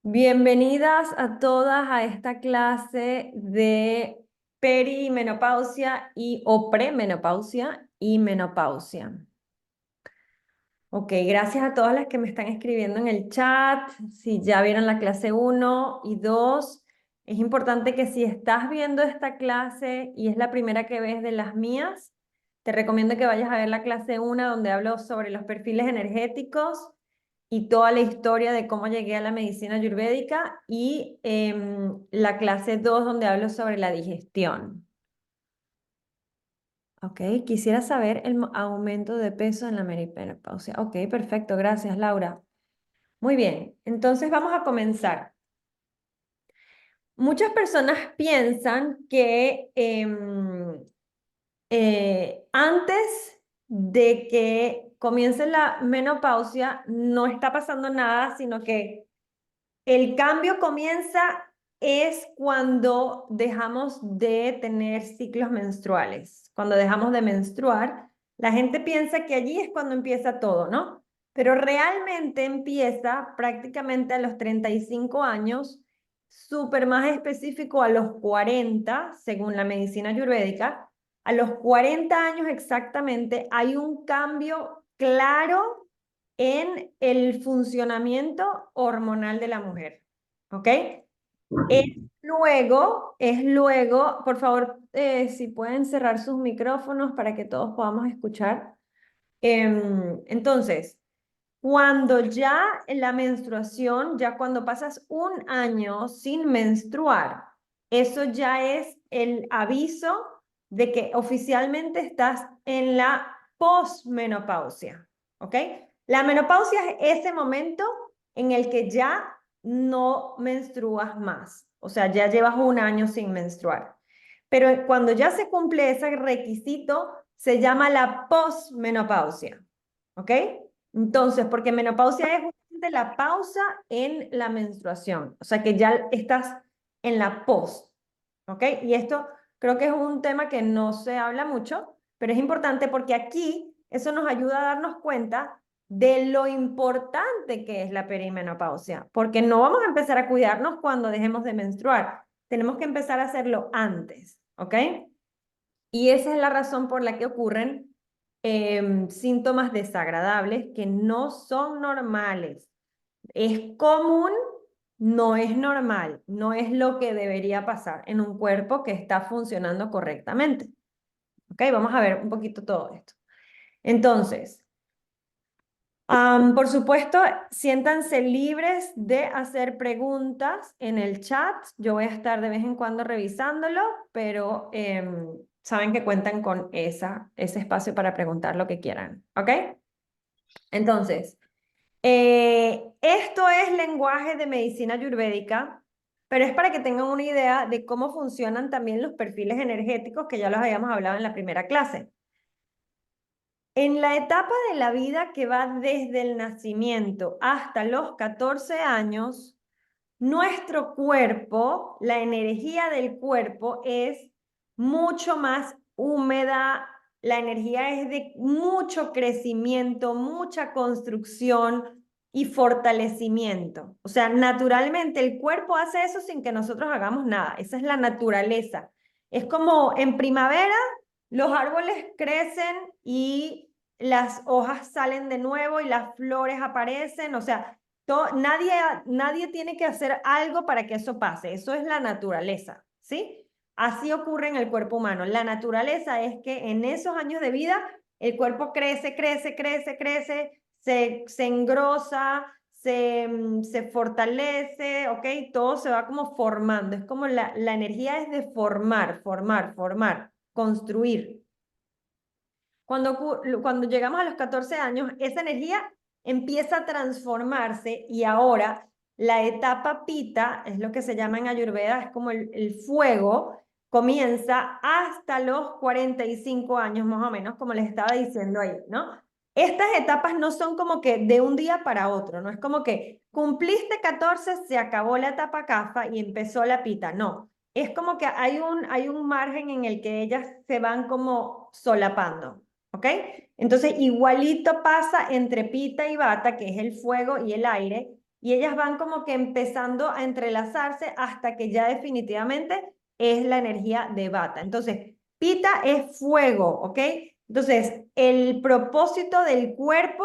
Bienvenidas a todas a esta clase de perimenopausia o premenopausia y menopausia. Ok, gracias a todas las que me están escribiendo en el chat. Si ya vieron la clase 1 y 2, es importante que si estás viendo esta clase y es la primera que ves de las mías, te recomiendo que vayas a ver la clase 1 donde hablo sobre los perfiles energéticos y toda la historia de cómo llegué a la medicina ayurvédica y la clase 2 donde hablo sobre la digestión. Ok, quisiera saber el aumento de peso en la perimenopausia. Ok, perfecto, gracias Laura. Muy bien, entonces vamos a comenzar. Muchas personas piensan que antes de que comience la menopausia no está pasando nada, sino que el cambio comienza es cuando dejamos de tener ciclos menstruales. Cuando dejamos de menstruar, la gente piensa que allí es cuando empieza todo, ¿no? Pero realmente empieza prácticamente a los 35 años, súper más específico a los 40, según la medicina ayurvédica. A los 40 años exactamente hay un cambio claro en el funcionamiento hormonal de la mujer. ¿Ok? Es luego, por favor, si pueden cerrar sus micrófonos para que todos podamos escuchar. Entonces, cuando ya la menstruación, ya cuando pasas un año sin menstruar, eso ya es el aviso de que oficialmente estás en la posmenopausia, ¿ok? La menopausia es ese momento en el que ya no menstruas más, o sea, ya llevas un año sin menstruar. Pero cuando ya se cumple ese requisito, se llama la posmenopausia, ¿ok? Entonces, porque menopausia es justamente la pausa en la menstruación, o sea que ya estás en la post, ¿ok? Y esto creo que es un tema que no se habla mucho, pero es importante porque aquí eso nos ayuda a darnos cuenta de lo importante que es la perimenopausia, porque no vamos a empezar a cuidarnos cuando dejemos de menstruar, tenemos que empezar a hacerlo antes, ¿ok? Y esa es la razón por la que ocurren síntomas desagradables que no son normales. Es común, no es normal, no es lo que debería pasar en un cuerpo que está funcionando correctamente. ¿Ok? Vamos a ver un poquito todo esto. Entonces, por supuesto, siéntanse libres de hacer preguntas en el chat. Yo voy a estar de vez en cuando revisándolo, pero saben que cuentan con ese espacio para preguntar lo que quieran. ¿Ok? Entonces, esto es lenguaje de medicina ayurvédica, pero es para que tengan una idea de cómo funcionan también los perfiles energéticos que ya los habíamos hablado en la primera clase. En la etapa de la vida que va desde el nacimiento hasta los 14 años, nuestro cuerpo, la energía del cuerpo es mucho más húmeda, la energía es de mucho crecimiento, mucha construcción y fortalecimiento. O sea, naturalmente el cuerpo hace eso sin que nosotros hagamos nada. Esa es la naturaleza. Es como en primavera, los árboles crecen y las hojas salen de nuevo y las flores aparecen. O sea, nadie tiene que hacer algo para que eso pase. Eso es la naturaleza, ¿sí? Así ocurre en el cuerpo humano. La naturaleza es que en esos años de vida el cuerpo crece, crece, crece, crece, se engrosa, se fortalece, ¿ok? Todo se va como formando. Es como la energía es de formar, formar, formar, construir. Cuando llegamos a los 14 años, esa energía empieza a transformarse y ahora la etapa pita, es lo que se llama en Ayurveda, es como el fuego, comienza hasta los 45 años más o menos, como les estaba diciendo ahí, ¿no? Estas etapas no son como que de un día para otro, no es como que cumpliste 14, se acabó la etapa CAFA y empezó la pita, no. Es como que hay un margen en el que ellas se van como solapando. ¿Ok? Entonces, igualito pasa entre pita y bata, que es el fuego y el aire, y ellas van como que empezando a entrelazarse hasta que ya definitivamente es la energía de Vata. Entonces, Pita es fuego, ¿ok? Entonces, el propósito del cuerpo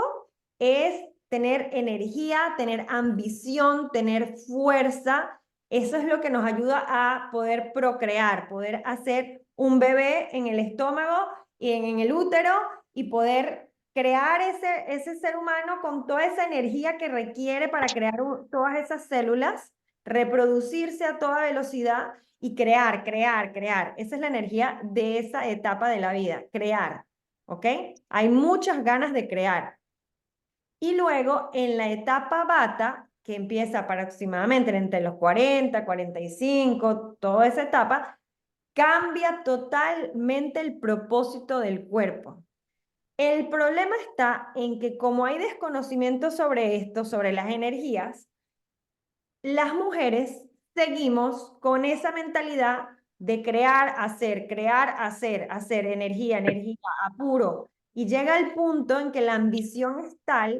es tener energía, tener ambición, tener fuerza. Eso es lo que nos ayuda a poder procrear, poder hacer un bebé en el estómago y en el útero y poder crear ese ser humano con toda esa energía que requiere para crear todas esas células, reproducirse a toda velocidad y crear, crear, crear. Esa es la energía de esa etapa de la vida, crear, ¿ok? Hay muchas ganas de crear. Y luego en la etapa bata, que empieza aproximadamente entre los 40, 45, toda esa etapa, cambia totalmente el propósito del cuerpo. El problema está en que como hay desconocimiento sobre esto, sobre las energías, las mujeres seguimos con esa mentalidad de crear, hacer, energía, energía, apuro. Y llega el punto en que la ambición es tal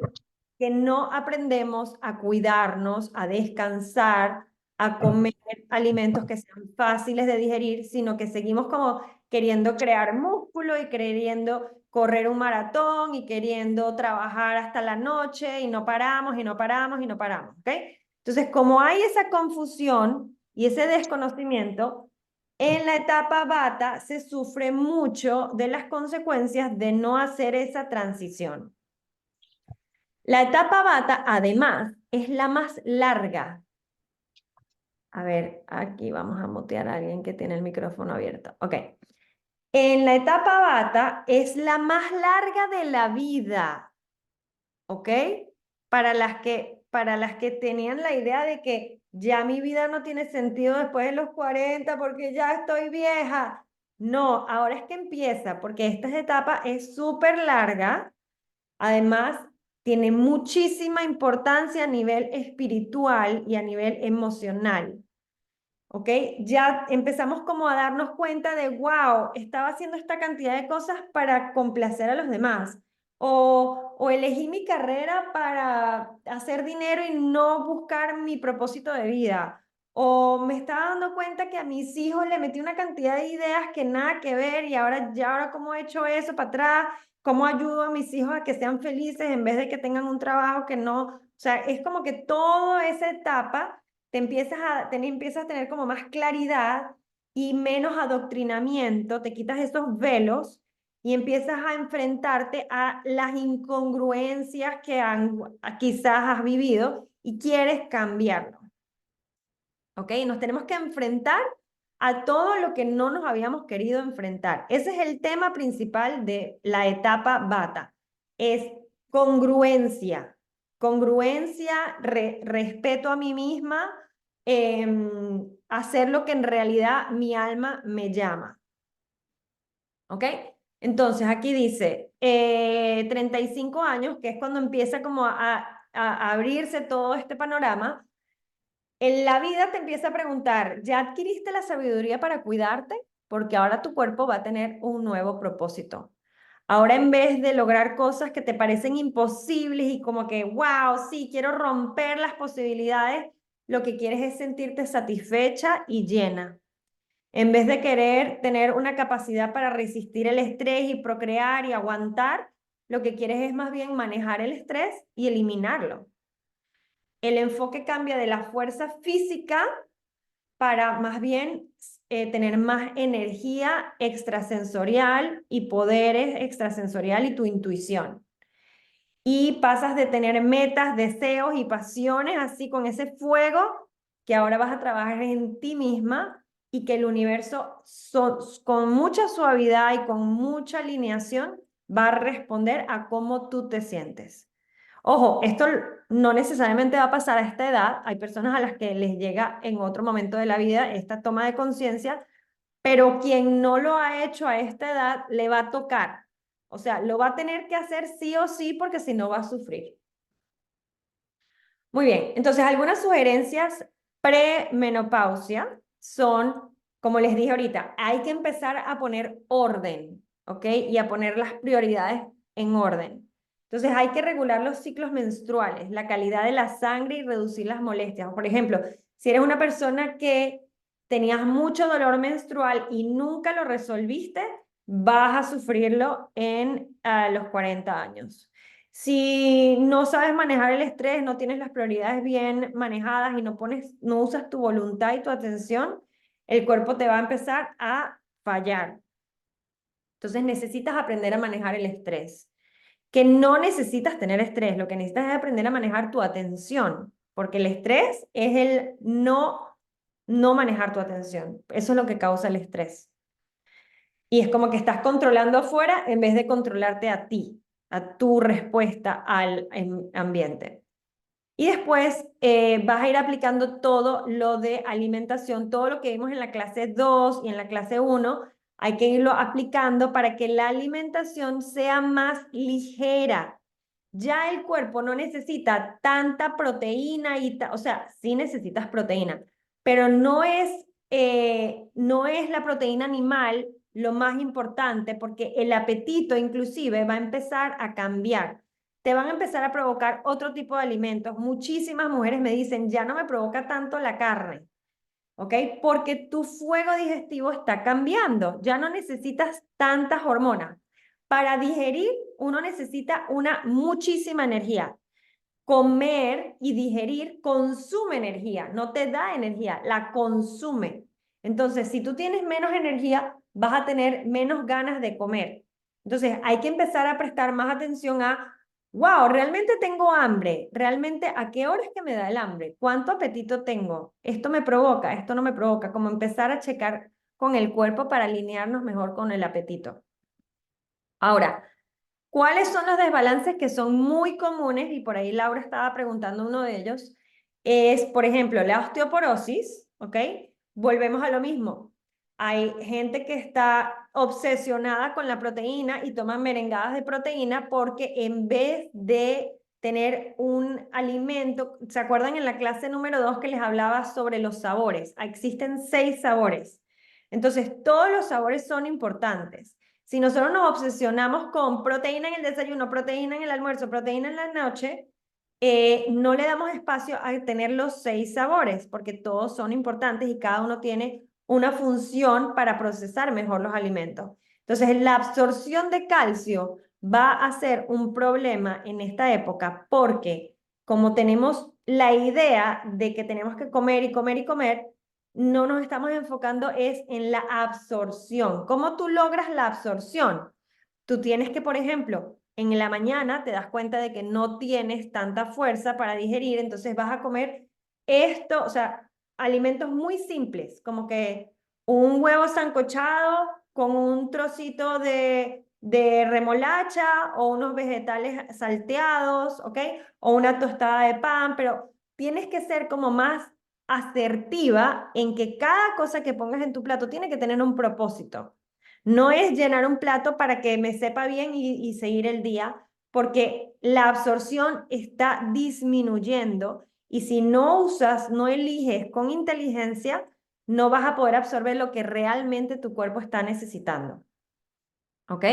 que no aprendemos a cuidarnos, a descansar, a comer alimentos que sean fáciles de digerir, sino que seguimos como queriendo crear músculo y queriendo correr un maratón y queriendo trabajar hasta la noche y no paramos y no paramos y no paramos, ¿ok? Entonces, como hay esa confusión y ese desconocimiento, en la etapa bata se sufre mucho de las consecuencias de no hacer esa transición. La etapa bata, además, es la más larga. A ver, aquí vamos a mutear a alguien que tiene el micrófono abierto. Ok. En la etapa bata es la más larga de la vida. ¿Ok? Para las que tenían la idea de que ya mi vida no tiene sentido después de los 40 porque ya estoy vieja. No, ahora es que empieza, porque esta etapa es súper larga. Además, tiene muchísima importancia a nivel espiritual y a nivel emocional. ¿Ok? Ya empezamos como a darnos cuenta de, wow, estaba haciendo esta cantidad de cosas para complacer a los demás. O elegí mi carrera para hacer dinero y no buscar mi propósito de vida. O me estaba dando cuenta que a mis hijos le metí una cantidad de ideas que nada que ver y ahora cómo he hecho eso para atrás, cómo ayudo a mis hijos a que sean felices en vez de que tengan un trabajo que no, o sea, es como que toda esa etapa empiezas a tener como más claridad y menos adoctrinamiento, te quitas esos velos y empiezas a enfrentarte a las incongruencias que quizás has vivido y quieres cambiarlo. ¿Ok? Nos tenemos que enfrentar a todo lo que no nos habíamos querido enfrentar. Ese es el tema principal de la etapa bata. Es congruencia. Congruencia, respeto a mí misma, hacer lo que en realidad mi alma me llama. ¿Ok? Entonces aquí dice 35 años, que es cuando empieza como a abrirse todo este panorama. En la vida te empieza a preguntar, ¿ya adquiriste la sabiduría para cuidarte? Porque ahora tu cuerpo va a tener un nuevo propósito. Ahora en vez de lograr cosas que te parecen imposibles y como que, wow, sí, quiero romper las posibilidades, lo que quieres es sentirte satisfecha y llena. En vez de querer tener una capacidad para resistir el estrés y procrear y aguantar, lo que quieres es más bien manejar el estrés y eliminarlo. El enfoque cambia de la fuerza física para más bien tener más energía extrasensorial y poderes extrasensorial y tu intuición. Y pasas de tener metas, deseos y pasiones así con ese fuego que ahora vas a trabajar en ti misma y que el universo con mucha suavidad y con mucha alineación va a responder a cómo tú te sientes. Ojo, esto no necesariamente va a pasar a esta edad. Hay personas a las que les llega en otro momento de la vida esta toma de conciencia, pero quien no lo ha hecho a esta edad le va a tocar. O sea, lo va a tener que hacer sí o sí porque si no va a sufrir. Muy bien, entonces algunas sugerencias premenopausia son, como les dije ahorita, hay que empezar a poner orden, ¿ok? Y a poner las prioridades en orden. Entonces hay que regular los ciclos menstruales, la calidad de la sangre y reducir las molestias. Por ejemplo, si eres una persona que tenías mucho dolor menstrual y nunca lo resolviste, vas a sufrirlo en los 40 años. Si no sabes manejar el estrés, no tienes las prioridades bien manejadas y no usas tu voluntad y tu atención, el cuerpo te va a empezar a fallar. Entonces necesitas aprender a manejar el estrés. Que no necesitas tener estrés, lo que necesitas es aprender a manejar tu atención, porque el estrés es el no manejar tu atención. Eso es lo que causa el estrés. Y es como que estás controlando afuera en vez de controlarte a ti, a tu respuesta al ambiente. Y después vas a ir aplicando todo lo de alimentación, todo lo que vimos en la clase 2 y en la clase 1, hay que irlo aplicando para que la alimentación sea más ligera. Ya el cuerpo no necesita tanta proteína o sea, sí necesitas proteína, pero no es la proteína animal lo más importante porque el apetito inclusive va a empezar a cambiar. Te van a empezar a provocar otro tipo de alimentos. Muchísimas mujeres me dicen, ya no me provoca tanto la carne, ¿ok? Porque tu fuego digestivo está cambiando, ya no necesitas tantas hormonas. Para digerir, uno necesita una muchísima energía. Comer y digerir consume energía, no te da energía, la consume. Entonces, si tú tienes menos energía, vas a tener menos ganas de comer. Entonces, hay que empezar a prestar más atención a, wow, realmente tengo hambre, realmente a qué hora es que me da el hambre, cuánto apetito tengo, esto me provoca, esto no me provoca, como empezar a checar con el cuerpo para alinearnos mejor con el apetito. Ahora, ¿cuáles son los desbalances que son muy comunes? Y por ahí Laura estaba preguntando uno de ellos. Es, por ejemplo, la osteoporosis, ¿ok? Volvemos a lo mismo. Hay gente que está obsesionada con la proteína y toman merengadas de proteína porque en vez de tener un alimento, ¿se acuerdan en la clase número 2 que les hablaba sobre los sabores? Existen 6 sabores. Entonces, todos los sabores son importantes. Si nosotros nos obsesionamos con proteína en el desayuno, proteína en el almuerzo, proteína en la noche, no le damos espacio a tener los 6 sabores, porque todos son importantes y cada uno tiene una función para procesar mejor los alimentos. Entonces, la absorción de calcio va a ser un problema en esta época porque como tenemos la idea de que tenemos que comer y comer y comer, no nos estamos enfocando es en la absorción. ¿Cómo tú logras la absorción? Tú tienes que, por ejemplo, en la mañana te das cuenta de que no tienes tanta fuerza para digerir, entonces vas a comer esto, o sea, alimentos muy simples, como que un huevo sancochado con un trocito de remolacha o unos vegetales salteados, ¿ok? O una tostada de pan, pero tienes que ser como más asertiva en que cada cosa que pongas en tu plato tiene que tener un propósito. No es llenar un plato para que me sepa bien y seguir el día, porque la absorción está disminuyendo y si no usas, no eliges con inteligencia, no vas a poder absorber lo que realmente tu cuerpo está necesitando. ¿Ok?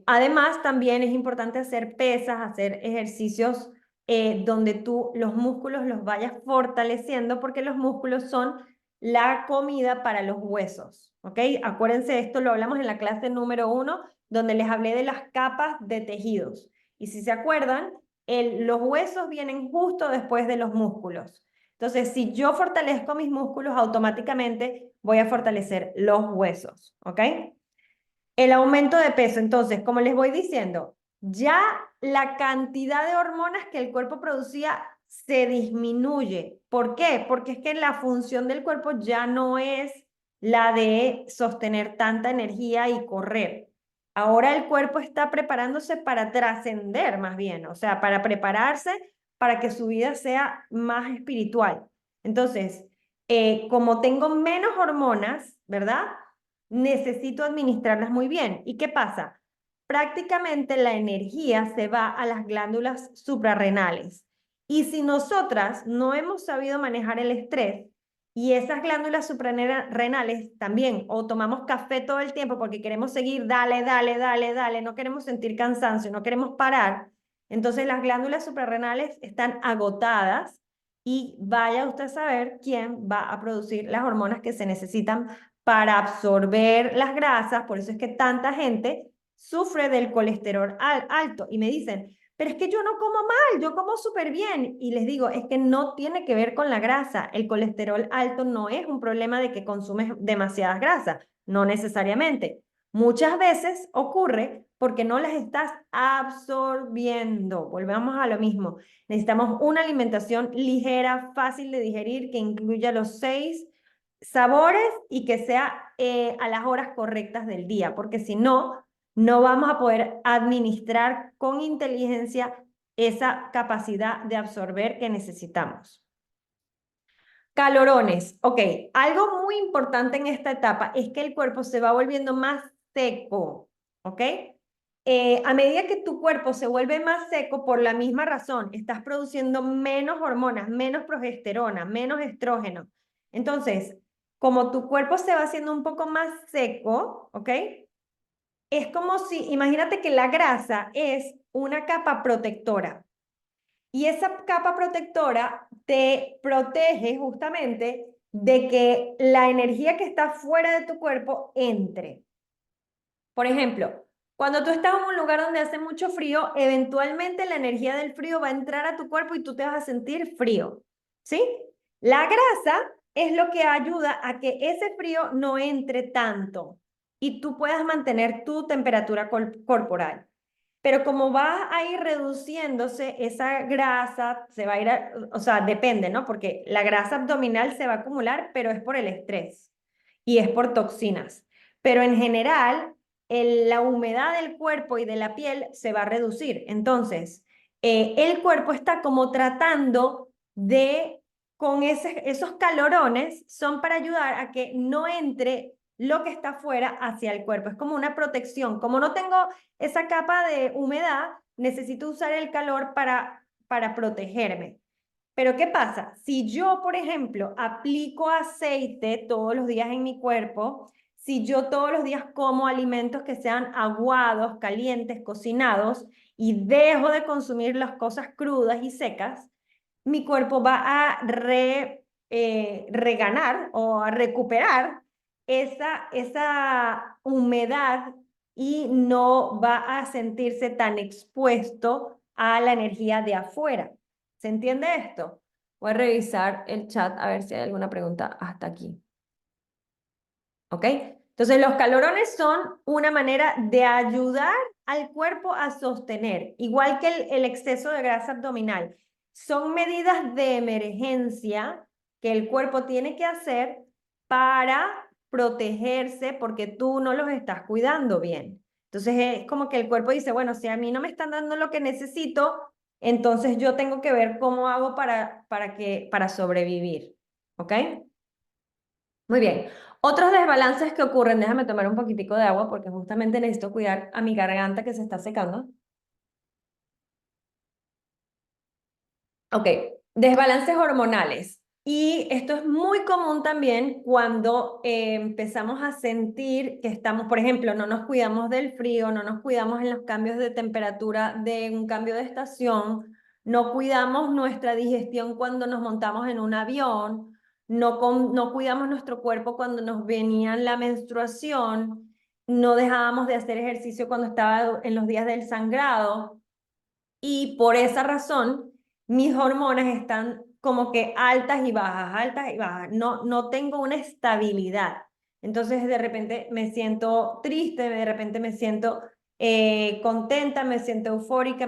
Además, también es importante hacer pesas, hacer ejercicios donde tú los músculos los vayas fortaleciendo porque los músculos son la comida para los huesos, ¿ok? Acuérdense, esto lo hablamos en la clase número 1, donde les hablé de las capas de tejidos. Y si se acuerdan, los huesos vienen justo después de los músculos. Entonces, si yo fortalezco mis músculos, automáticamente voy a fortalecer los huesos, ¿ok? El aumento de peso, entonces, como les voy diciendo, ya la cantidad de hormonas que el cuerpo producía se disminuye. ¿Por qué? Porque es que la función del cuerpo ya no es la de sostener tanta energía y correr. Ahora el cuerpo está preparándose para trascender más bien, o sea, para prepararse para que su vida sea más espiritual. Entonces, como tengo menos hormonas, ¿verdad? Necesito administrarlas muy bien. ¿Y qué pasa? Prácticamente la energía se va a las glándulas suprarrenales. Y si nosotras no hemos sabido manejar el estrés, Y esas glándulas suprarrenales también, o tomamos café todo el tiempo porque queremos seguir, dale, dale, dale, dale, no queremos sentir cansancio, no queremos parar. Entonces las glándulas suprarrenales están agotadas y vaya usted a saber quién va a producir las hormonas que se necesitan para absorber las grasas. Por eso es que tanta gente sufre del colesterol alto y me dicen, pero es que yo no como mal, yo como súper bien. Y les digo, es que no tiene que ver con la grasa. El colesterol alto no es un problema de que consumes demasiadas grasas, no necesariamente. Muchas veces ocurre porque no las estás absorbiendo. Volvamos a lo mismo. Necesitamos una alimentación ligera, fácil de digerir, que incluya los 6 sabores y que sea a las horas correctas del día, porque si no, no vamos a poder administrar con inteligencia esa capacidad de absorber que necesitamos. Calorones. Ok, algo muy importante en esta etapa es que el cuerpo se va volviendo más seco, ¿ok? A medida que tu cuerpo se vuelve más seco, por la misma razón, estás produciendo menos hormonas, menos progesterona, menos estrógeno. Entonces, como tu cuerpo se va haciendo un poco más seco, ¿ok? Es como si, imagínate que la grasa es una capa protectora y esa capa protectora te protege justamente de que la energía que está fuera de tu cuerpo entre. Por ejemplo, cuando tú estás en un lugar donde hace mucho frío, eventualmente la energía del frío va a entrar a tu cuerpo y tú te vas a sentir frío, ¿sí? La grasa es lo que ayuda a que ese frío no entre tanto y tú puedas mantener tu temperatura corporal. Pero como va a ir reduciéndose esa grasa, se va a ir, o sea, depende, ¿no? Porque la grasa abdominal se va a acumular, pero es por el estrés y es por toxinas. Pero en general, la humedad del cuerpo y de la piel se va a reducir. Entonces, el cuerpo está como tratando de, con esos calorones, son para ayudar a que no entre lo que está afuera hacia el cuerpo. Es como una protección. Como no tengo esa capa de humedad, necesito usar el calor para protegerme. Pero ¿qué pasa? Si yo, por ejemplo, aplico aceite todos los días en mi cuerpo, si yo todos los días como alimentos que sean aguados, calientes, cocinados y dejo de consumir las cosas crudas y secas, mi cuerpo va a reganar o a recuperar esa humedad y no va a sentirse tan expuesto a la energía de afuera. ¿Se entiende esto? Voy a revisar el chat a ver si hay alguna pregunta hasta aquí. ¿Ok? Entonces, los calorones son una manera de ayudar al cuerpo a sostener, igual que el exceso de grasa abdominal. Son medidas de emergencia que el cuerpo tiene que hacer para protegerse porque tú no los estás cuidando bien. Entonces, es como que el cuerpo dice, bueno, si a mí no me están dando lo que necesito, entonces yo tengo que ver cómo hago para sobrevivir. ¿Ok? Muy bien. Otros desbalances que ocurren, déjame tomar un poquitico de agua porque justamente necesito cuidar a mi garganta que se está secando. Ok, desbalances hormonales. Y esto es muy común también cuando empezamos a sentir que estamos, por ejemplo, no nos cuidamos del frío, no nos cuidamos en los cambios de temperatura de un cambio de estación, no cuidamos nuestra digestión cuando nos montamos en un avión, no cuidamos nuestro cuerpo cuando nos venía la menstruación, no dejábamos de hacer ejercicio cuando estaba en los días del sangrado. Y por esa razón, mis hormonas están como que altas y bajas. No tengo una estabilidad. Entonces, de repente me siento triste, de repente me siento contenta, me siento eufórica,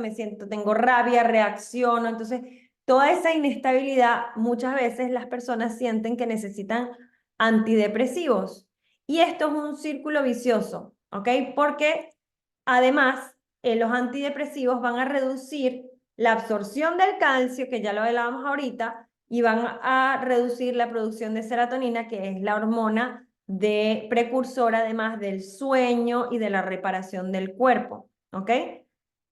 tengo rabia, reacciono. Entonces, toda esa inestabilidad, muchas veces las personas sienten que necesitan antidepresivos. Y esto es un círculo vicioso, ¿ok? Porque además los antidepresivos van a reducir la absorción del calcio, que ya lo hablábamos ahorita, y van a reducir la producción de serotonina, que es la hormona de precursora además del sueño y de la reparación del cuerpo, ¿ok?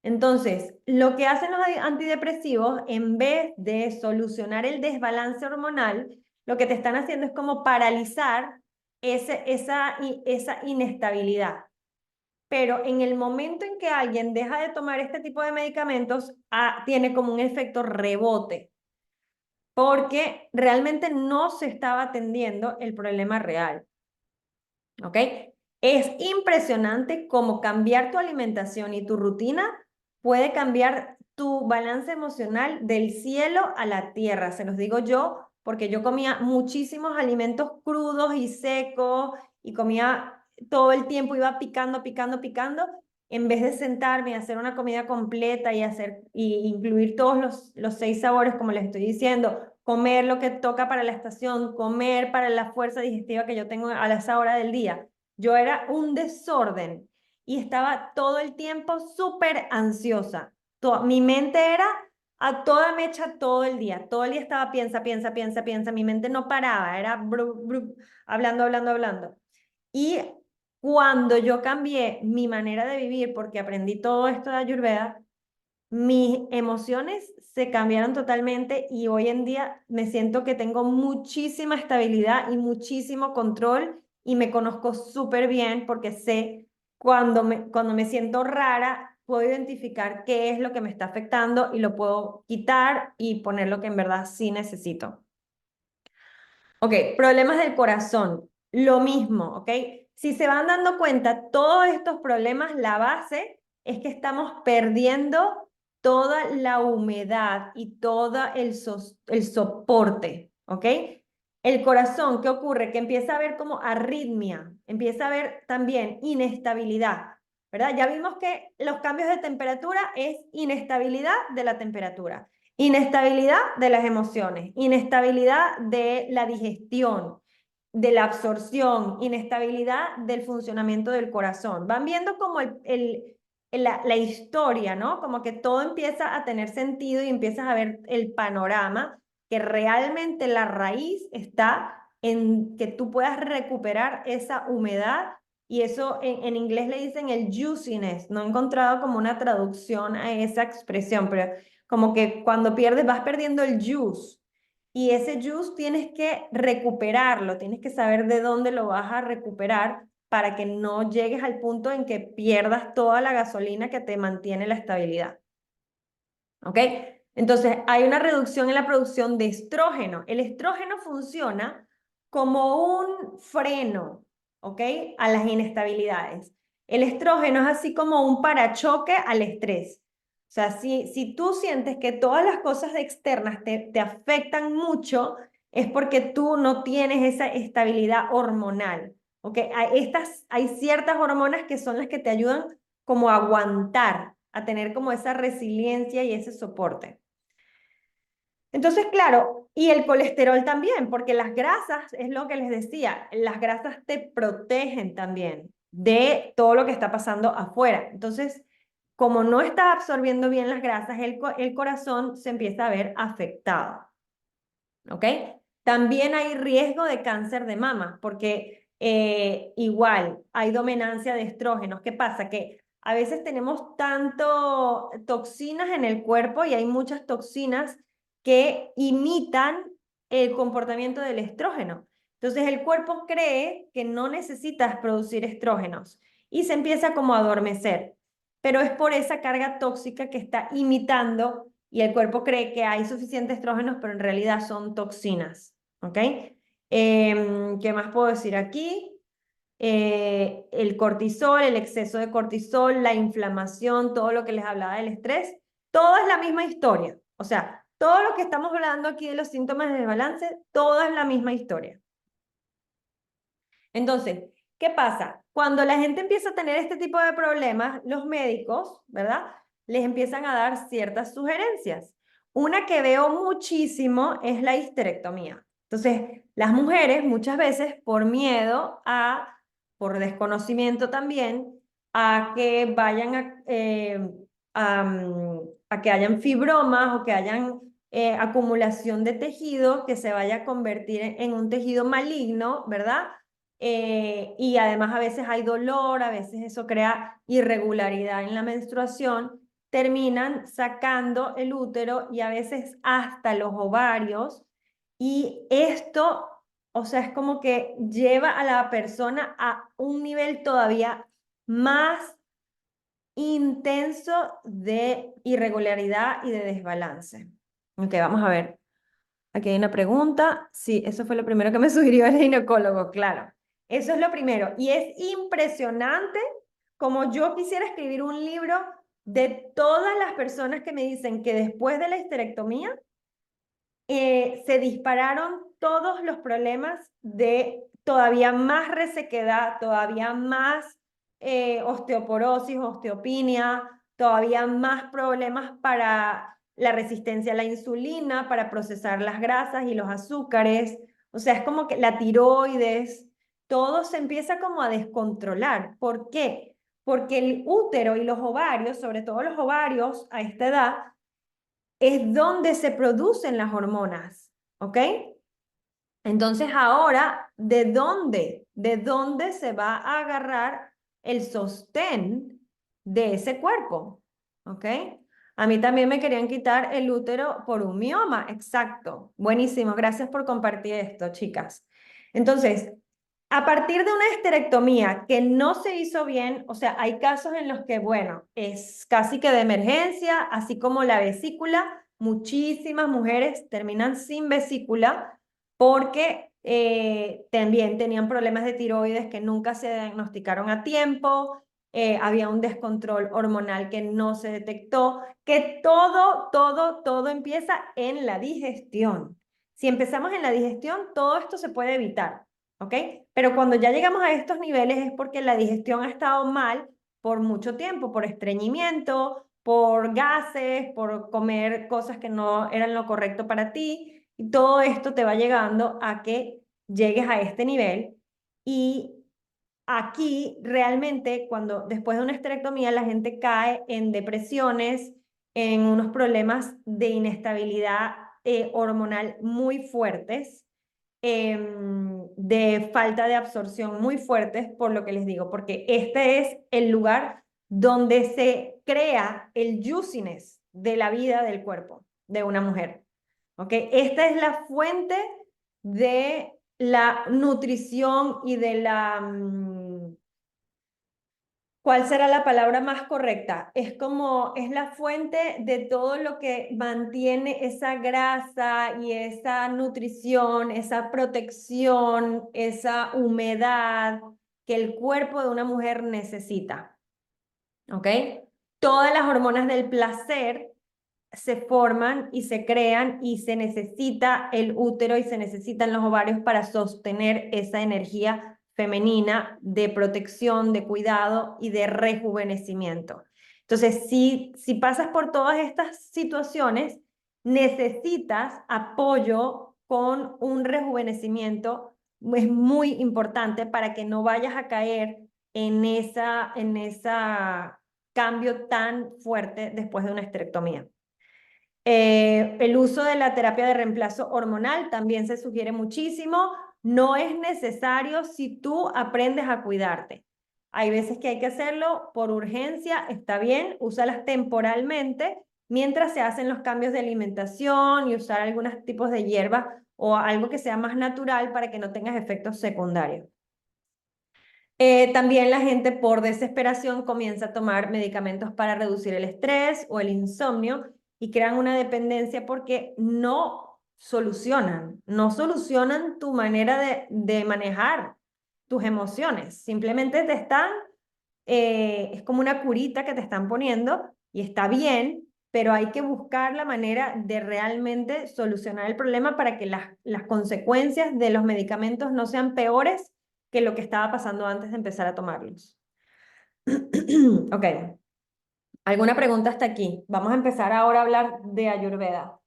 Entonces, lo que hacen los antidepresivos, en vez de solucionar el desbalance hormonal, lo que te están haciendo es como paralizar esa inestabilidad. Pero en el momento en que alguien deja de tomar este tipo de medicamentos, tiene como un efecto rebote, porque realmente no se estaba atendiendo el problema real. ¿Ok? Es impresionante cómo cambiar tu alimentación y tu rutina puede cambiar tu balance emocional del cielo a la tierra. Se los digo yo, porque yo comía muchísimos alimentos crudos y secos y comía todo el tiempo, iba picando, picando, picando, en vez de sentarme y hacer una comida completa y incluir todos los 6 sabores, como les estoy diciendo, comer lo que toca para la estación, comer para la fuerza digestiva que yo tengo a esa hora del día. Yo era un desorden y estaba todo el tiempo súper ansiosa. Mi mente era a toda mecha todo el día. Todo el día estaba piensa, piensa, piensa, piensa. Mi mente no paraba, era hablando, hablando, hablando. Y cuando yo cambié mi manera de vivir, porque aprendí todo esto de Ayurveda, mis emociones se cambiaron totalmente y hoy en día me siento que tengo muchísima estabilidad y muchísimo control y me conozco súper bien porque sé cuando me siento rara, puedo identificar qué es lo que me está afectando y lo puedo quitar y poner lo que en verdad sí necesito. Ok, problemas del corazón, lo mismo, ¿ok? Si se van dando cuenta, todos estos problemas, la base es que estamos perdiendo toda la humedad y todo el soporte, ¿ok? El corazón, ¿qué ocurre? Que empieza a haber como arritmia, empieza a haber también inestabilidad, ¿verdad? Ya vimos que los cambios de temperatura es inestabilidad de la temperatura. Inestabilidad de las emociones, inestabilidad de la digestión, de la absorción, inestabilidad del funcionamiento del corazón. Van viendo como la historia, ¿no? Como que todo empieza a tener sentido y empiezas a ver el panorama, que realmente la raíz está en que tú puedas recuperar esa humedad y eso en inglés le dicen el juiciness. No he encontrado como una traducción a esa expresión, pero como que cuando pierdes, vas perdiendo el juice. Y ese juice tienes que recuperarlo, tienes que saber de dónde lo vas a recuperar para que no llegues al punto en que pierdas toda la gasolina que te mantiene la estabilidad. ¿Ok? Entonces, hay una reducción en la producción de estrógeno. El estrógeno funciona como un freno, ¿ok? A las inestabilidades. El estrógeno es así como un parachoque al estrés. O sea, si tú sientes que todas las cosas externas te afectan mucho, es porque tú no tienes esa estabilidad hormonal, ¿ok? Hay ciertas hormonas que son las que te ayudan como a aguantar, a tener como esa resiliencia y ese soporte. Entonces, claro, y el colesterol también, porque las grasas, es lo que les decía, las grasas te protegen también de todo lo que está pasando afuera. Entonces, como no está absorbiendo bien las grasas, el corazón se empieza a ver afectado. ¿Ok? También hay riesgo de cáncer de mama, porque igual hay dominancia de estrógenos. ¿Qué pasa? Que a veces tenemos tanto toxinas en el cuerpo y hay muchas toxinas que imitan el comportamiento del estrógeno. Entonces el cuerpo cree que no necesitas producir estrógenos y se empieza como a adormecer. Pero es por esa carga tóxica que está imitando y el cuerpo cree que hay suficientes estrógenos, pero en realidad son toxinas. ¿Ok? ¿Qué más puedo decir aquí? El cortisol, el exceso de cortisol, la inflamación, todo lo que les hablaba del estrés, todo es la misma historia. O sea, todo lo que estamos hablando aquí de los síntomas de desbalance, todo es la misma historia. Entonces, ¿qué pasa? Cuando la gente empieza a tener este tipo de problemas, los médicos, ¿verdad? Les empiezan a dar ciertas sugerencias. Una que veo muchísimo es la histerectomía. Entonces, las mujeres muchas veces por miedo por desconocimiento también, a que vayan a que hayan fibromas o que hayan acumulación de tejido que se vaya a convertir en un tejido maligno, ¿verdad? Y además a veces hay dolor, a veces eso crea irregularidad en la menstruación, terminan sacando el útero y a veces hasta los ovarios Y esto, o sea, es como que lleva a la persona a un nivel todavía más intenso de irregularidad y de desbalance. Ok, vamos a ver. Aquí hay una pregunta. Sí, eso fue lo primero que me sugirió el ginecólogo, claro. Eso es lo primero. Y es impresionante como yo quisiera escribir un libro de todas las personas que me dicen que después de la histerectomía se dispararon todos los problemas de todavía más resequedad, todavía más osteoporosis, osteopenia, todavía más problemas para la resistencia a la insulina, para procesar las grasas y los azúcares. O sea, es como que la tiroides, todo se empieza como a descontrolar. ¿Por qué? Porque el útero y los ovarios, sobre todo los ovarios a esta edad, es donde se producen las hormonas, ¿ok? Entonces ahora, ¿de dónde? ¿De dónde se va a agarrar el sostén de ese cuerpo? ¿Ok? A mí también me querían quitar el útero por un mioma, exacto. Buenísimo, gracias por compartir esto, chicas. Entonces, a partir de una esterectomía que no se hizo bien, o sea, hay casos en los que, bueno, es casi que de emergencia, así como la vesícula, muchísimas mujeres terminan sin vesícula porque también tenían problemas de tiroides que nunca se diagnosticaron a tiempo, había un descontrol hormonal que no se detectó, que todo empieza en la digestión. Si empezamos en la digestión, todo esto se puede evitar. ¿Ok? Pero cuando ya llegamos a estos niveles es porque la digestión ha estado mal por mucho tiempo, por estreñimiento, por gases, por comer cosas que no eran lo correcto para ti, y todo esto te va llegando a que llegues a este nivel. Y aquí realmente cuando después de una esterectomía la gente cae en depresiones, en unos problemas de inestabilidad hormonal muy fuertes, de falta de absorción muy fuertes, por lo que les digo, porque este es el lugar donde se crea el juiciness de la vida del cuerpo de una mujer. ¿Ok? Esta es la fuente de la nutrición y de la ¿cuál será la palabra más correcta? Es como, es la fuente de todo lo que mantiene esa grasa y esa nutrición, esa protección, esa humedad que el cuerpo de una mujer necesita. ¿Ok? Todas las hormonas del placer se forman y se crean y se necesita el útero y se necesitan los ovarios para sostener esa energía femenina de protección, de cuidado y de rejuvenecimiento. Entonces, si pasas por todas estas situaciones, necesitas apoyo con un rejuvenecimiento. Es muy importante para que no vayas a caer en esa cambio tan fuerte después de una esterectomía. El uso de la terapia de reemplazo hormonal también se sugiere muchísimo. No es necesario si tú aprendes a cuidarte. Hay veces que hay que hacerlo por urgencia, está bien, úsalas temporalmente mientras se hacen los cambios de alimentación y usar algunos tipos de hierba o algo que sea más natural para que no tengas efectos secundarios. También la gente por desesperación comienza a tomar medicamentos para reducir el estrés o el insomnio y crean una dependencia porque no solucionan tu manera de manejar tus emociones. Simplemente es como una curita que te están poniendo y está bien, pero hay que buscar la manera de realmente solucionar el problema para que las consecuencias de los medicamentos no sean peores que lo que estaba pasando antes de empezar a tomarlos. Ok, ¿alguna pregunta hasta aquí? Vamos a empezar ahora a hablar de Ayurveda.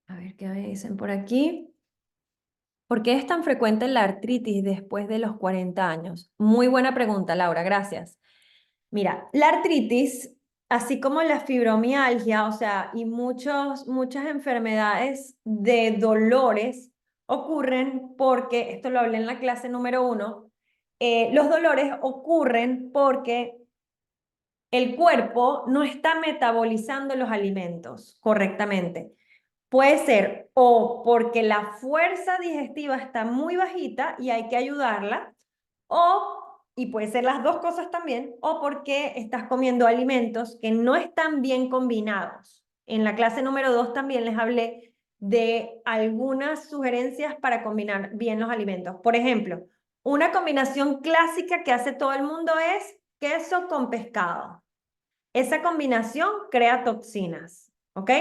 A ver qué me dicen por aquí. ¿Por qué es tan frecuente la artritis después de los 40 años? Muy buena pregunta, Laura, gracias. Mira, la artritis, así como la fibromialgia, o sea, y muchas enfermedades de dolores ocurren porque, esto lo hablé en la clase número 1, los dolores ocurren porque el cuerpo no está metabolizando los alimentos correctamente. Puede ser o porque la fuerza digestiva está muy bajita y hay que ayudarla, y puede ser las dos cosas también, o porque estás comiendo alimentos que no están bien combinados. En la clase número 2 también les hablé de algunas sugerencias para combinar bien los alimentos. Por ejemplo, una combinación clásica que hace todo el mundo es queso con pescado. Esa combinación crea toxinas, ¿ok?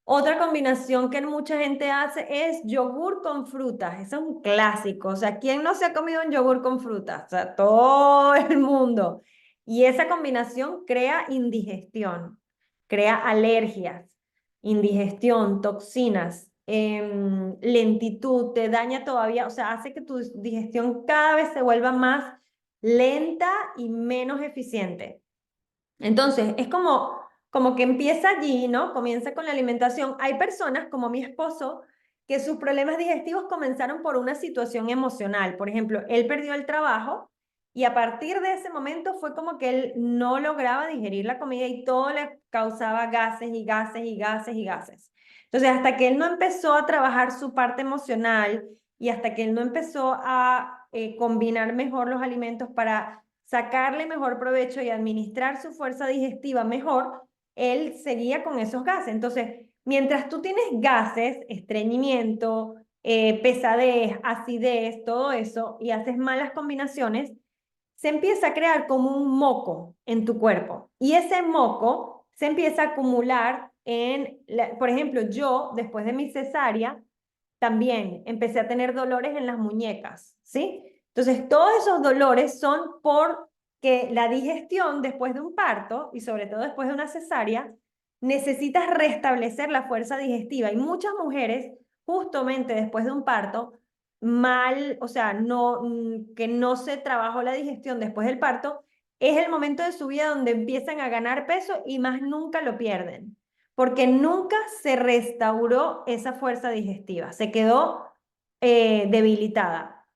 Otra combinación que mucha gente hace es yogur con frutas. Eso es un clásico. O sea, ¿quién no se ha comido un yogur con frutas? O sea, todo el mundo. Y esa combinación crea indigestión, crea alergias, indigestión, toxinas, lentitud, te daña todavía, o sea, hace que tu digestión cada vez se vuelva más lenta y menos eficiente. Entonces, es como que empieza allí, ¿no? Comienza con la alimentación. Hay personas, como mi esposo, que sus problemas digestivos comenzaron por una situación emocional. Por ejemplo, él perdió el trabajo y a partir de ese momento fue como que él no lograba digerir la comida y todo le causaba gases y gases y gases y gases. Entonces, hasta que él no empezó a trabajar su parte emocional y hasta que él no empezó a combinar mejor los alimentos para sacarle mejor provecho y administrar su fuerza digestiva mejor, él seguía con esos gases. Entonces, mientras tú tienes gases, estreñimiento, pesadez, acidez, todo eso, y haces malas combinaciones, se empieza a crear como un moco en tu cuerpo. Y ese moco se empieza a acumular por ejemplo, yo, después de mi cesárea, también empecé a tener dolores en las muñecas, ¿sí? Entonces, todos esos dolores son porque la digestión después de un parto y sobre todo después de una cesárea, necesitas restablecer la fuerza digestiva y muchas mujeres, justamente después de un parto, mal, o sea, que no se trabajó la digestión después del parto, es el momento de su vida donde empiezan a ganar peso y más nunca lo pierden porque nunca se restauró esa fuerza digestiva, se quedó debilitada.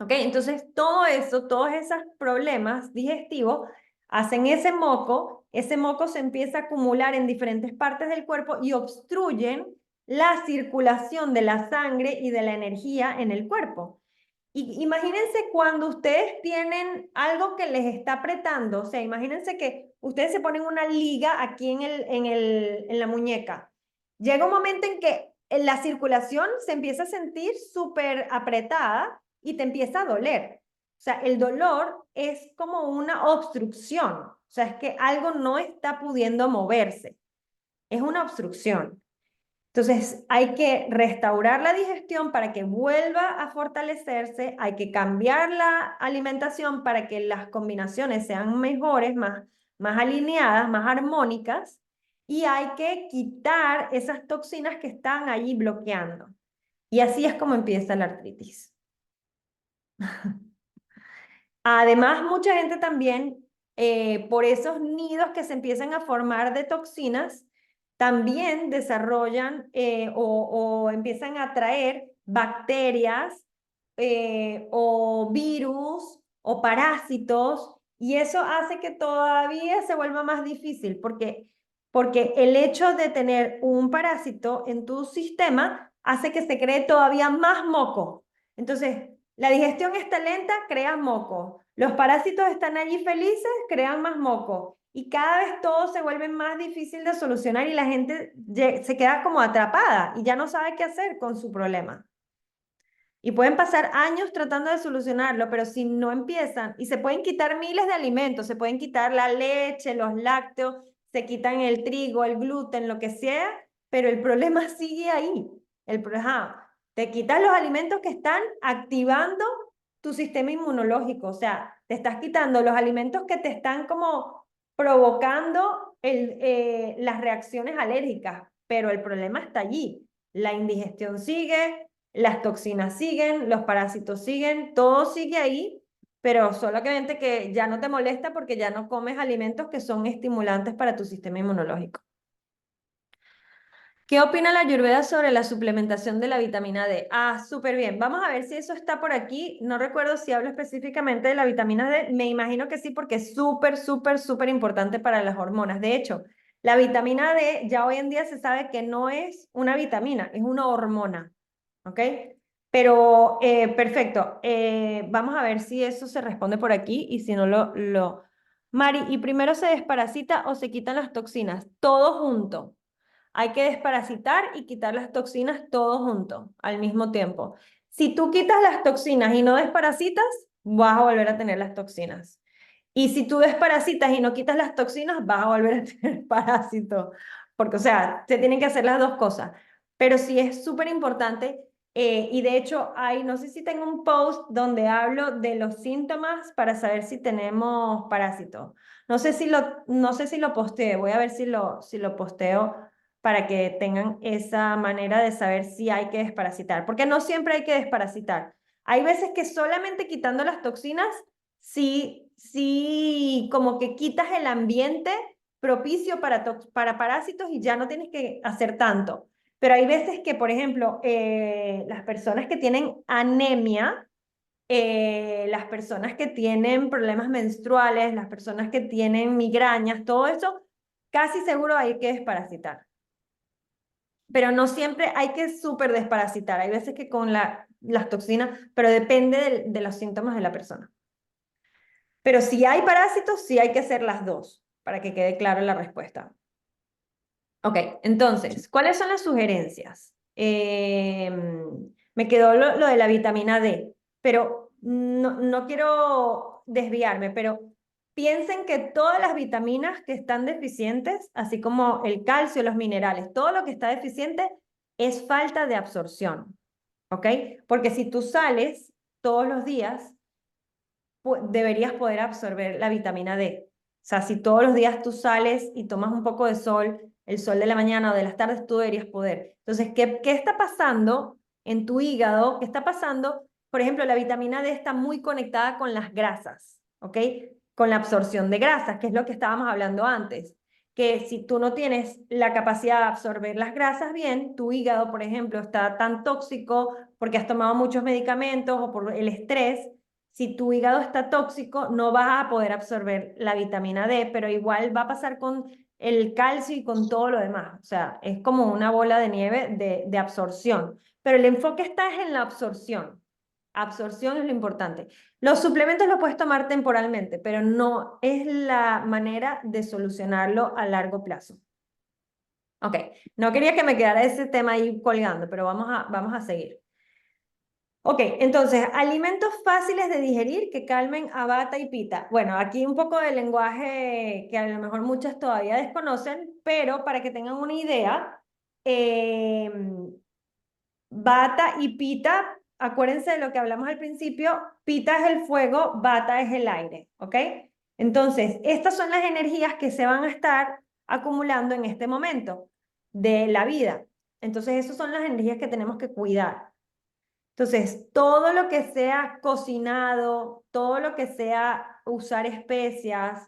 ¿Ok? Entonces, todo eso, todos esos problemas digestivos hacen ese moco se empieza a acumular en diferentes partes del cuerpo y obstruyen la circulación de la sangre y de la energía en el cuerpo. Y imagínense cuando ustedes tienen algo que les está apretando, o sea, imagínense que ustedes se ponen una liga aquí en la muñeca. Llega un momento en que la circulación se empieza a sentir súper apretada y te empieza a doler. O sea, el dolor es como una obstrucción, o sea, es que algo no está pudiendo moverse, es una obstrucción. Entonces, hay que restaurar la digestión para que vuelva a fortalecerse, hay que cambiar la alimentación para que las combinaciones sean mejores, más alineadas, más armónicas, y hay que quitar esas toxinas que están allí bloqueando. Y así es como empieza la artritis. Además, mucha gente también, por esos nidos que se empiezan a formar de toxinas, también desarrollan o empiezan a traer bacterias o virus o parásitos, y eso hace que todavía se vuelva más difícil, porque el hecho de tener un parásito en tu sistema hace que se cree todavía más moco. Entonces, la digestión está lenta, crea moco. Los parásitos están allí felices, crean más moco. Y cada vez todo se vuelve más difícil de solucionar y la gente se queda como atrapada y ya no sabe qué hacer con su problema. Y pueden pasar años tratando de solucionarlo, pero si no empiezan, y se pueden quitar miles de alimentos, se pueden quitar la leche, los lácteos, se quitan el trigo, el gluten, lo que sea, pero el problema sigue ahí. Te quitas los alimentos que están activando tu sistema inmunológico, o sea, te estás quitando los alimentos que te están como provocando las reacciones alérgicas, pero el problema está allí. La indigestión sigue, las toxinas siguen, los parásitos siguen, todo sigue ahí, pero solamente que ya no te molesta porque ya no comes alimentos que son estimulantes para tu sistema inmunológico. ¿Qué opina la Ayurveda sobre la suplementación de la vitamina D? Ah, súper bien. Vamos a ver si eso está por aquí. No recuerdo si hablo específicamente de la vitamina D. Me imagino que sí, porque es súper, súper, súper importante para las hormonas. De hecho, la vitamina D ya hoy en día se sabe que no es una vitamina, es una hormona. ¿Ok? Pero perfecto. Vamos a ver si eso se responde por aquí y si no lo... Mari, ¿y primero se desparasita o se quitan las toxinas? Todo junto. Hay que desparasitar y quitar las toxinas todo junto, al mismo tiempo. Si tú quitas las toxinas y no desparasitas, vas a volver a tener las toxinas. Y si tú desparasitas y no quitas las toxinas, vas a volver a tener parásitos. Porque, o sea, se tienen que hacer las dos cosas. Pero sí es súper importante. Y de hecho, hay, no sé si tengo un post donde hablo de los síntomas para saber si tenemos parásitos. No sé si lo posteé. Voy a ver si lo posteo para que tengan esa manera de saber si hay que desparasitar. Porque no siempre hay que desparasitar. Hay veces que solamente quitando las toxinas sí, como que quitas el ambiente propicio para parásitos y ya no tienes que hacer tanto. Pero hay veces que, por ejemplo, las personas que tienen anemia, las personas que tienen problemas menstruales, las personas que tienen migrañas, todo eso, casi seguro hay que desparasitar. Pero no siempre hay que súper desparasitar. Hay veces que con las toxinas, pero depende de los síntomas de la persona. Pero si hay parásitos, sí hay que hacer las dos, para que quede claro la respuesta. Ok, entonces, ¿cuáles son las sugerencias? Me quedó lo de la vitamina D, pero no quiero desviarme, pero piensen que todas las vitaminas que están deficientes, así como el calcio, los minerales, todo lo que está deficiente es falta de absorción, ¿ok? Porque si tú sales todos los días, deberías poder absorber la vitamina D. O sea, si todos los días tú sales y tomas un poco de sol, el sol de la mañana o de las tardes, tú deberías poder. Entonces, ¿qué está pasando en tu hígado? ¿Qué está pasando? Por ejemplo, la vitamina D está muy conectada con las grasas, ¿ok? Con la absorción de grasas, que es lo que estábamos hablando antes. Que si tú no tienes la capacidad de absorber las grasas bien, tu hígado, por ejemplo, está tan tóxico porque has tomado muchos medicamentos o por el estrés. Si tu hígado está tóxico, no vas a poder absorber la vitamina D, pero igual va a pasar con el calcio y con todo lo demás. O sea, es como una bola de nieve de absorción. Pero el enfoque está en la absorción. Absorción es lo importante. Los suplementos los puedes tomar temporalmente, pero no es la manera de solucionarlo a largo plazo. Ok, no quería que me quedara ese tema ahí colgando, pero vamos a seguir. Ok, entonces, alimentos fáciles de digerir que calmen a Vata y Pita. Bueno, aquí un poco de lenguaje que a lo mejor muchas todavía desconocen, pero para que tengan una idea, eh, Vata y Pita, acuérdense de lo que hablamos al principio, Pita es el fuego, Vata es el aire, ¿ok? Entonces, estas son las energías que se van a estar acumulando en este momento de la vida. Entonces, esas son las energías que tenemos que cuidar. Entonces, todo lo que sea cocinado, todo lo que sea usar especias,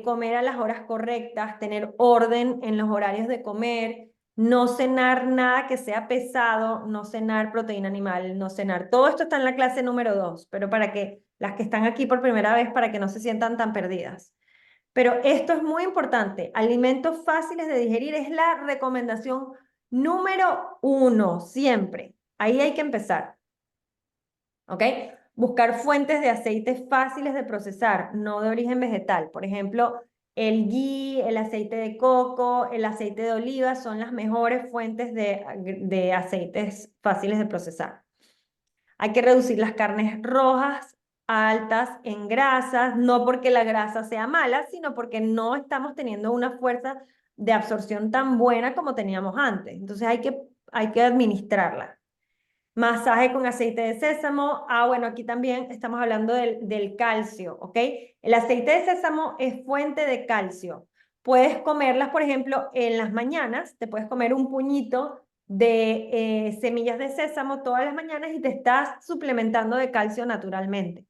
comer a las horas correctas, tener orden en los horarios de comer, no cenar nada que sea pesado, no cenar proteína animal, no cenar. Todo esto está en la clase número 2, pero para que las que están aquí por primera vez, para que no se sientan tan perdidas. Pero esto es muy importante. Alimentos fáciles de digerir es la recomendación número 1, siempre. Ahí hay que empezar, ¿ok? Buscar fuentes de aceites fáciles de procesar, no de origen vegetal. Por ejemplo, el ghee, el aceite de coco, el aceite de oliva son las mejores fuentes de aceites fáciles de procesar. Hay que reducir las carnes rojas altas en grasas, no porque la grasa sea mala, sino porque no estamos teniendo una fuerza de absorción tan buena como teníamos antes. Entonces hay que administrarla. Masaje con aceite de sésamo. Ah, bueno, aquí también estamos hablando del calcio, ¿ok? El aceite de sésamo es fuente de calcio. Puedes comerlas, por ejemplo, en las mañanas, te puedes comer un puñito de semillas de sésamo todas las mañanas y te estás suplementando de calcio naturalmente.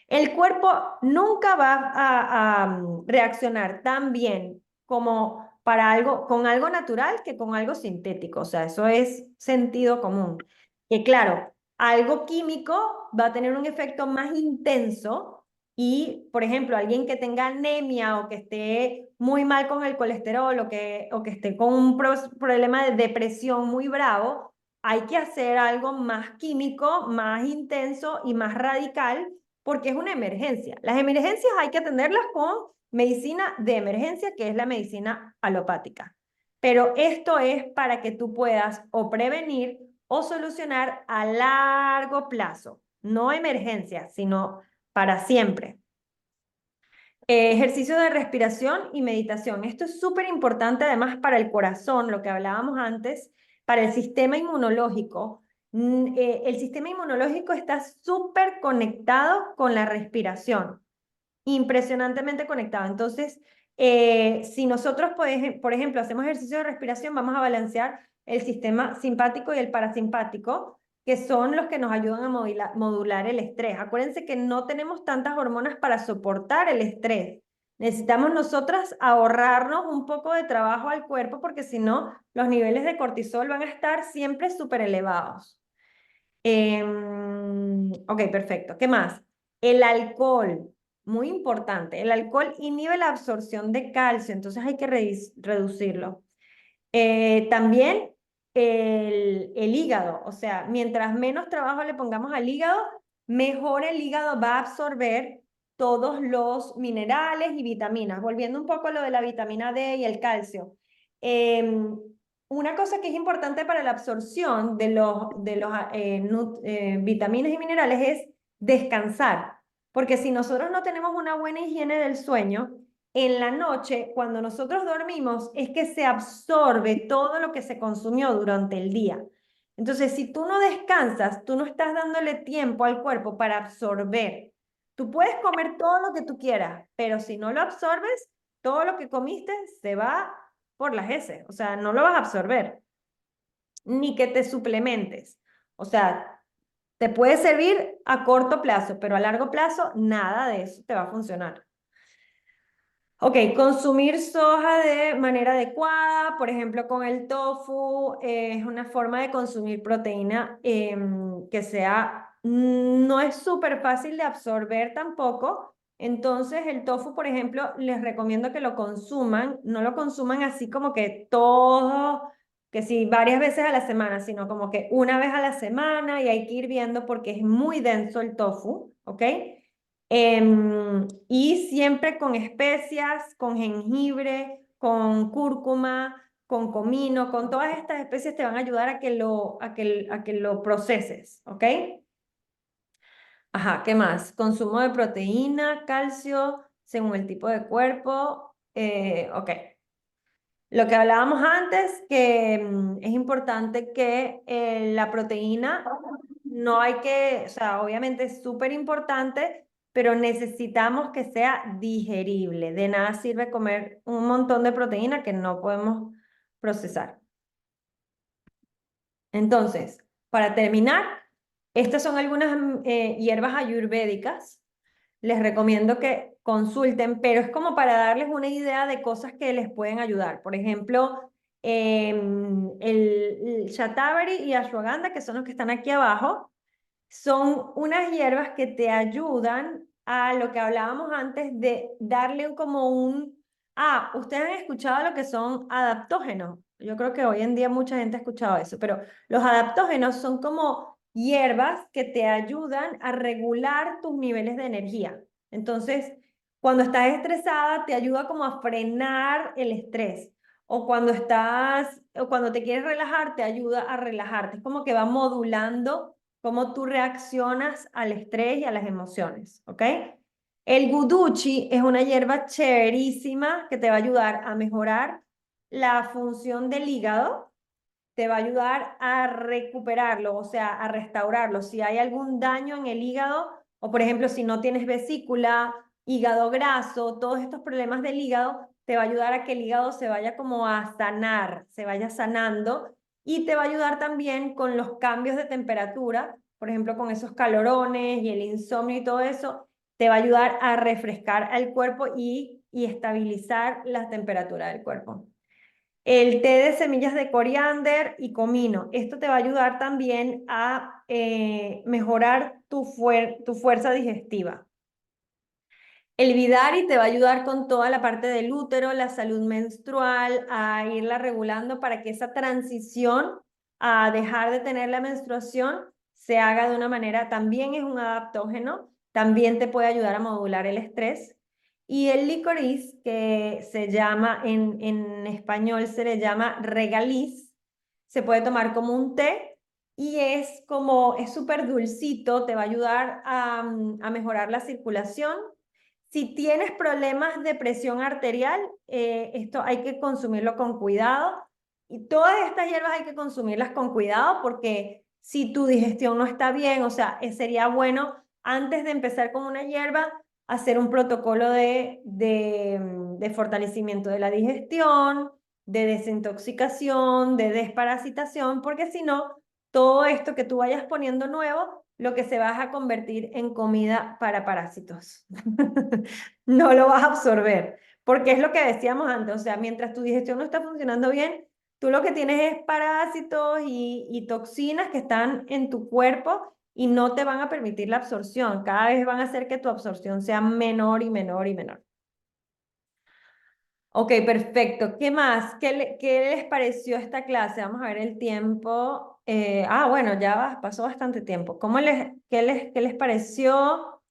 El cuerpo nunca va a reaccionar tan bien como para algo, con algo natural que con algo sintético. O sea, eso es sentido común. Que claro, algo químico va a tener un efecto más intenso y, por ejemplo, alguien que tenga anemia o que esté muy mal con el colesterol o que esté con un problema de depresión muy bravo, hay que hacer algo más químico, más intenso y más radical porque es una emergencia. Las emergencias hay que atenderlas con medicina de emergencia, que es la medicina alopática. Pero esto es para que tú puedas o prevenir o solucionar a largo plazo, no emergencia, sino para siempre. Ejercicio de respiración y meditación. Esto es súper importante además para el corazón, lo que hablábamos antes, para el sistema inmunológico. El sistema inmunológico está súper conectado con la respiración, impresionantemente conectado. Entonces, si nosotros, por ejemplo, hacemos ejercicio de respiración, vamos a balancear el sistema simpático y el parasimpático, que son los que nos ayudan a modular el estrés. Acuérdense que no tenemos tantas hormonas para soportar el estrés. Necesitamos nosotras ahorrarnos un poco de trabajo al cuerpo porque si no, los niveles de cortisol van a estar siempre súper elevados. Ok, perfecto. ¿Qué más? El alcohol, muy importante. El alcohol inhibe la absorción de calcio, entonces hay que reducirlo. También el hígado, o sea, mientras menos trabajo le pongamos al hígado, mejor el hígado va a absorber todos los minerales y vitaminas. Volviendo un poco a lo de la vitamina D y el calcio. Una cosa que es importante para la absorción de los vitaminas y minerales es descansar, porque si nosotros no tenemos una buena higiene del sueño, en la noche, cuando nosotros dormimos, es que se absorbe todo lo que se consumió durante el día. Entonces, si tú no descansas, tú no estás dándole tiempo al cuerpo para absorber. Tú puedes comer todo lo que tú quieras, pero si no lo absorbes, todo lo que comiste se va por las heces. O sea, no lo vas a absorber. Ni que te suplementes. O sea, te puede servir a corto plazo, pero a largo plazo nada de eso te va a funcionar. Ok, consumir soja de manera adecuada, por ejemplo, con el tofu, es una forma de consumir proteína que sea, no es súper fácil de absorber tampoco. Entonces, el tofu, por ejemplo, les recomiendo que lo consuman, no lo consuman así como que todo, que sí, varias veces a la semana, sino como que una vez a la semana y hay que ir viendo porque es muy denso el tofu, ¿ok? Y siempre con especias, con jengibre, con cúrcuma, con comino, con todas estas especies te van a ayudar a que a que lo proceses, ¿ok? Ajá, ¿qué más? Consumo de proteína, calcio, según el tipo de cuerpo. Ok. Lo que hablábamos antes, que es importante que la proteína no hay que, o sea, obviamente es súper importante, pero necesitamos que sea digerible. De nada sirve comer un montón de proteína que no podemos procesar. Entonces, para terminar, estas son algunas hierbas ayurvédicas. Les recomiendo que consulten, pero es como para darles una idea de cosas que les pueden ayudar. Por ejemplo, el shatavari y ashwagandha, que son los que están aquí abajo, son unas hierbas que te ayudan a lo que hablábamos antes de darle como un... Ah, ustedes han escuchado lo que son adaptógenos. Yo creo que hoy en día mucha gente ha escuchado eso, pero los adaptógenos son como hierbas que te ayudan a regular tus niveles de energía. Entonces, cuando estás estresada, te ayuda como a frenar el estrés. O cuando te quieres relajar, te ayuda a relajarte. Es como que va modulando cómo tú reaccionas al estrés y a las emociones, ¿ok? El guduchi es una hierba chéverísima que te va a ayudar a mejorar la función del hígado, te va a ayudar a recuperarlo, o sea, a restaurarlo. Si hay algún daño en el hígado, o por ejemplo, si no tienes vesícula, hígado graso, todos estos problemas del hígado, te va a ayudar a que el hígado se vaya como a sanar, se vaya sanando y te va a ayudar también con los cambios de temperatura, por ejemplo, con esos calorones y el insomnio y todo eso, te va a ayudar a refrescar al cuerpo y estabilizar la temperatura del cuerpo. El té de semillas de coriander y comino. Esto te va a ayudar también a mejorar tu fuerza digestiva. El Vidari te va a ayudar con toda la parte del útero, la salud menstrual, a irla regulando para que esa transición a dejar de tener la menstruación se haga de una manera, también es un adaptógeno, también te puede ayudar a modular el estrés. Y el licorice, que se llama, en español se le llama regaliz, se puede tomar como un té y es súper dulcito, te va a ayudar a mejorar la circulación. Si tienes problemas de presión arterial, esto hay que consumirlo con cuidado. Y todas estas hierbas hay que consumirlas con cuidado porque si tu digestión no está bien, o sea, sería bueno antes de empezar con una hierba hacer un protocolo de fortalecimiento de la digestión, de desintoxicación, de desparasitación, porque si no, todo esto que tú vayas poniendo nuevo, lo que se va a convertir en comida para parásitos. No lo vas a absorber, porque es lo que decíamos antes, o sea, mientras tu digestión no está funcionando bien, tú lo que tienes es parásitos y toxinas que están en tu cuerpo y no te van a permitir la absorción. Cada vez van a hacer que tu absorción sea menor y menor y menor. Ok, perfecto. ¿Qué más? ¿Qué les pareció esta clase? Vamos a ver el tiempo. Bueno, pasó bastante tiempo. ¿Qué les pareció?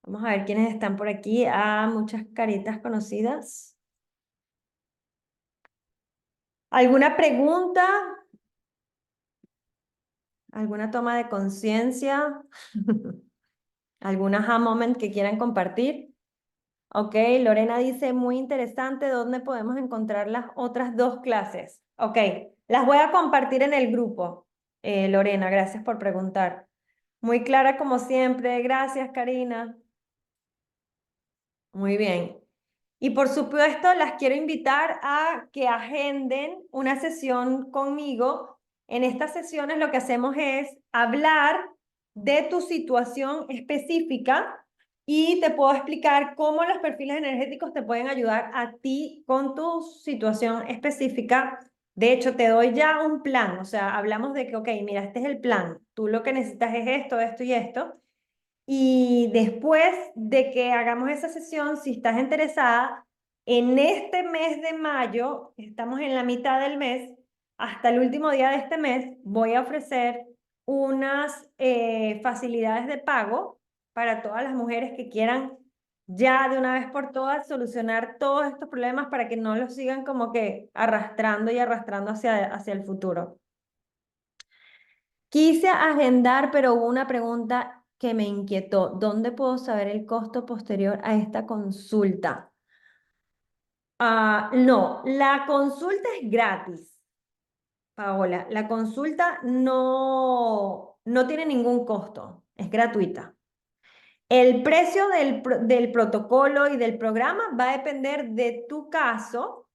Vamos a ver quiénes están por aquí. Muchas caritas conocidas. ¿Alguna pregunta? ¿Alguna toma de conciencia? ¿Algún aha moment que quieran compartir? Ok, Lorena dice, muy interesante, ¿dónde podemos encontrar las otras dos clases? Ok, las voy a compartir en el grupo. Lorena, gracias por preguntar. Muy clara como siempre, gracias Karina. Muy bien. Y por supuesto, las quiero invitar a que agenden una sesión conmigo. En estas sesiones lo que hacemos es hablar de tu situación específica y te puedo explicar cómo los perfiles energéticos te pueden ayudar a ti con tu situación específica. De hecho, te doy ya un plan, o sea, hablamos de que, ok, mira, este es el plan, tú lo que necesitas es esto, esto y esto. Y después de que hagamos esa sesión, si estás interesada, en este mes de mayo, estamos en la mitad del mes, hasta el último día de este mes, voy a ofrecer unas facilidades de pago para todas las mujeres que quieran ya de una vez por todas solucionar todos estos problemas para que no los sigan como que arrastrando y arrastrando hacia el futuro. Quise agendar, pero hubo una pregunta que me inquietó. ¿Dónde puedo saber el costo posterior a esta consulta? No, la consulta es gratis, Paola. La consulta no tiene ningún costo, es gratuita. El precio del protocolo y del programa va a depender de tu caso,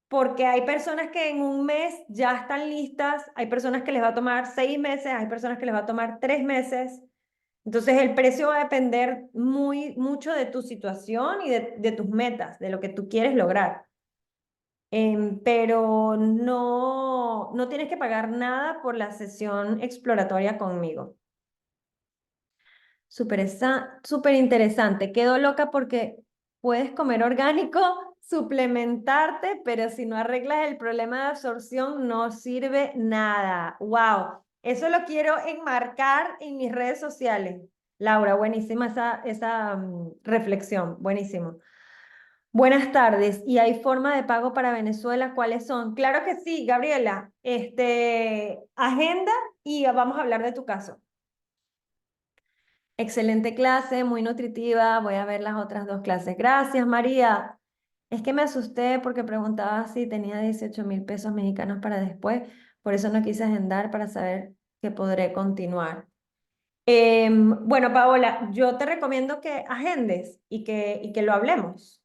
porque hay personas que en un mes ya están listas, hay personas que les va a tomar 6 meses, hay personas que les va a tomar 3 meses. Entonces el precio va a depender mucho de tu situación y de tus metas, de lo que tú quieres lograr. Pero no tienes que pagar nada por la sesión exploratoria conmigo. Súper interesante. Quedo loca porque puedes comer orgánico, suplementarte, pero si no arreglas el problema de absorción, no sirve nada. ¡Wow! Eso lo quiero enmarcar en mis redes sociales. Laura, buenísima esa reflexión. Buenísimo. Buenas tardes. ¿Y hay forma de pago para Venezuela? ¿Cuáles son? Claro que sí, Gabriela. Agenda y vamos a hablar de tu caso. Excelente clase, muy nutritiva. Voy a ver las otras dos clases. Gracias, María. Es que me asusté porque preguntaba si tenía 18.000 pesos mexicanos para después. Por eso no quise agendar para saber que podré continuar. Bueno, Paola, yo te recomiendo que agendes y que lo hablemos.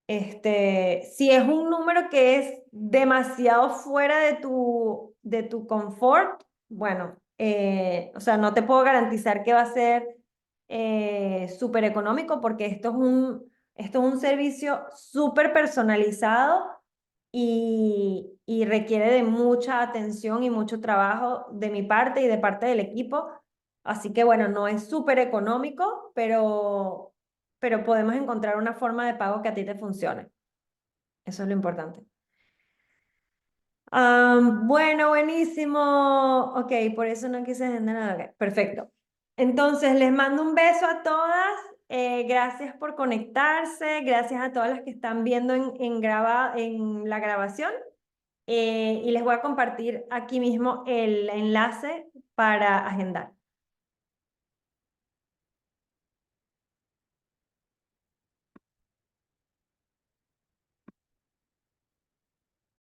Si es un número que es demasiado fuera de tu confort, bueno, o sea, no te puedo garantizar que va a ser súper económico porque esto es un servicio súper personalizado y requiere de mucha atención y mucho trabajo de mi parte y de parte del equipo. Así que bueno, no es súper económico, pero podemos encontrar una forma de pago que a ti te funcione. Eso es lo importante. Bueno, buenísimo. Ok, por eso no quise agendar nada. Ok, perfecto. Entonces, les mando un beso a todas. Gracias por conectarse. Gracias a todas las que están viendo en la grabación. Y les voy a compartir aquí mismo el enlace para agendar.